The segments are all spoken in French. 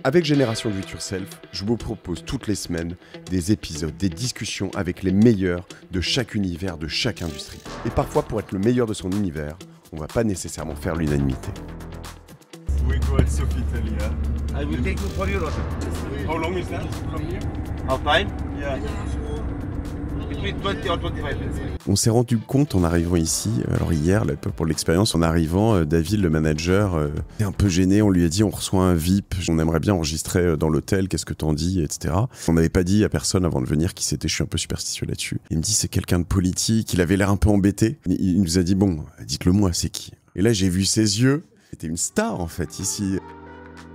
Avec Génération Do It Yourself, je vous propose toutes les semaines des épisodes, des discussions avec les meilleurs de chaque univers, de chaque industrie. Et parfois, pour être le meilleur de son univers, on ne va pas nécessairement faire l'unanimité. We go at Sofitel, yeah. I will take you for your order. How long is that from here? How time? Yeah. Between 20 or 25 minutes. On s'est rendu compte en arrivant ici, alors hier, pour l'expérience, en arrivant, David, le manager, est un peu gêné. On lui a dit, on reçoit un VIP, on aimerait bien enregistrer dans l'hôtel, qu'est-ce que t'en dis, etc. On n'avait pas dit à personne avant de venir qui c'était, je suis un peu superstitieux là-dessus. Il me dit, c'est quelqu'un de politique, il avait l'air un peu embêté. Il nous a dit, bon, dites-le moi, c'est qui? Et là, j'ai vu ses yeux, c'était une star en fait, ici.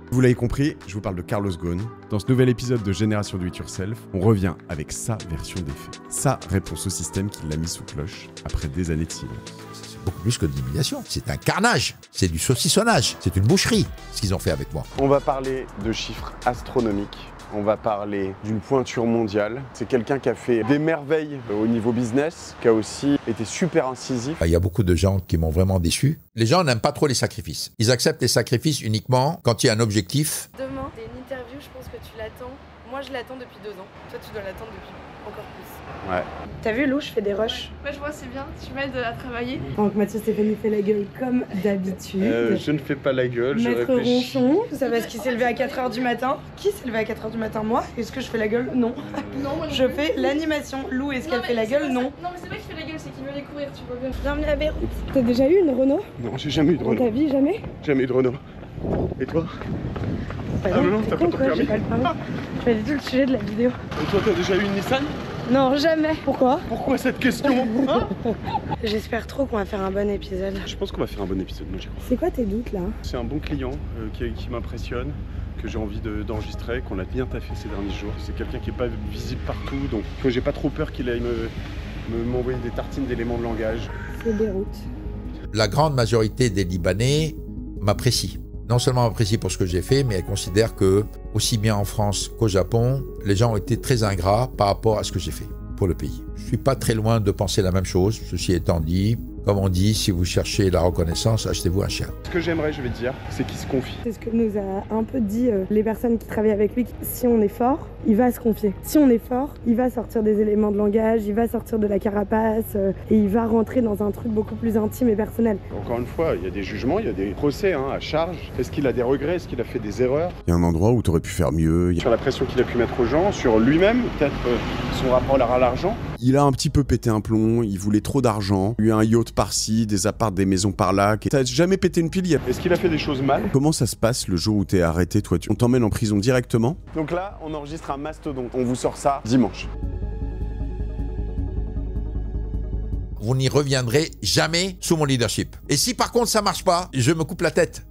Vous l'avez compris, je vous parle de Carlos Ghosn. Dans ce nouvel épisode de Génération Do It Yourself, on revient avec sa version des faits. Sa réponse au système qui l'a mis sous cloche après des années de silence. C'est beaucoup plus que de l'humiliation. C'est un carnage. C'est du saucissonnage. C'est une boucherie, ce qu'ils ont fait avec moi. On va parler de chiffres astronomiques. On va parler d'une pointure mondiale. C'est quelqu'un qui a fait des merveilles au niveau business, qui a aussi été super incisif. Il y a beaucoup de gens qui m'ont vraiment déçu. Les gens n'aiment pas trop les sacrifices. Ils acceptent les sacrifices uniquement quand il y a un objectif. Demain, c'est une interview, je pense que tu l'attends. Moi, je l'attends depuis 2 ans. Toi, tu dois l'attendre depuis encore plus. Ouais. T'as vu, Lou, je fais des rushs. Ouais, je vois, c'est bien. Tu m'aides à travailler. Donc, Mathieu Stéphanie fait la gueule comme d'habitude. Je ne fais pas la gueule, je Maître réfléchis. Ronchon, ça parce qu'il s'est levé à 4h du matin. Qui s'est levé à 4h du matin? Moi? Est-ce que je fais la gueule? Non. Non, moi non Je plus. fais l'animation. Lou, est-ce qu'elle fait la gueule? Non. Non, mais c'est pas qu'il fait la gueule, c'est qu'il veut les courir, tu vois bien. Bienvenue à Beyrouth. T'as déjà eu une Renault? Non, j'ai jamais eu de Dans ta Renault. vie, jamais? Jamais eu de Renault. Et toi? Bah Ah non, t'es t'as con, pas ton quoi, j'ai permis. pas le permis. Je fais tout le sujet de la vidéo. Et toi, t'as déjà eu une Nissan? Non, jamais. Pourquoi? Pourquoi cette question hein? J'espère trop qu'on va faire un bon épisode. Je pense qu'on va faire un bon épisode, moi j'y crois. C'est quoi tes doutes là? C'est un bon client qui m'impressionne, que j'ai envie d'enregistrer, qu'on a bien taffé ces derniers jours. C'est quelqu'un qui n'est pas visible partout, donc que j'ai pas trop peur qu'il aille m'envoyer des tartines d'éléments de langage. C'est Beyrouth. La grande majorité des Libanais m'apprécient. Non seulement m'apprécient pour ce que j'ai fait, mais elles considèrent que, aussi bien en France qu'au Japon, les gens ont été très ingrats par rapport à ce que j'ai fait pour le pays. Je ne suis pas très loin de penser la même chose, ceci étant dit. Comme on dit, si vous cherchez la reconnaissance, achetez-vous un chien. Ce que j'aimerais, je vais te dire, c'est qu'il se confie. C'est ce que nous a un peu dit les personnes qui travaillent avec lui. Si on est fort, il va se confier. Si on est fort, il va sortir des éléments de langage, il va sortir de la carapace et il va rentrer dans un truc beaucoup plus intime et personnel. Encore une fois, il y a des jugements, il y a des procès à charge. Est-ce qu'il a des regrets? Est-ce qu'il a fait des erreurs? Il y a un endroit où tu aurais pu faire mieux. Sur la pression qu'il a pu mettre aux gens, sur lui-même, peut-être son rapport à l'argent. Il a un petit peu pété un plomb, il voulait trop d'argent. Il y a eu un yacht par-ci, des apparts, des maisons par-là. T'as jamais pété une pile? Est-ce qu'il a fait des choses mal? Comment ça se passe le jour où t'es arrêté, toi? On t'emmène en prison directement? Donc là, on enregistre un mastodonte. On vous sort ça dimanche. Vous n'y reviendrez jamais sous mon leadership. Et si par contre ça marche pas, je me coupe la tête.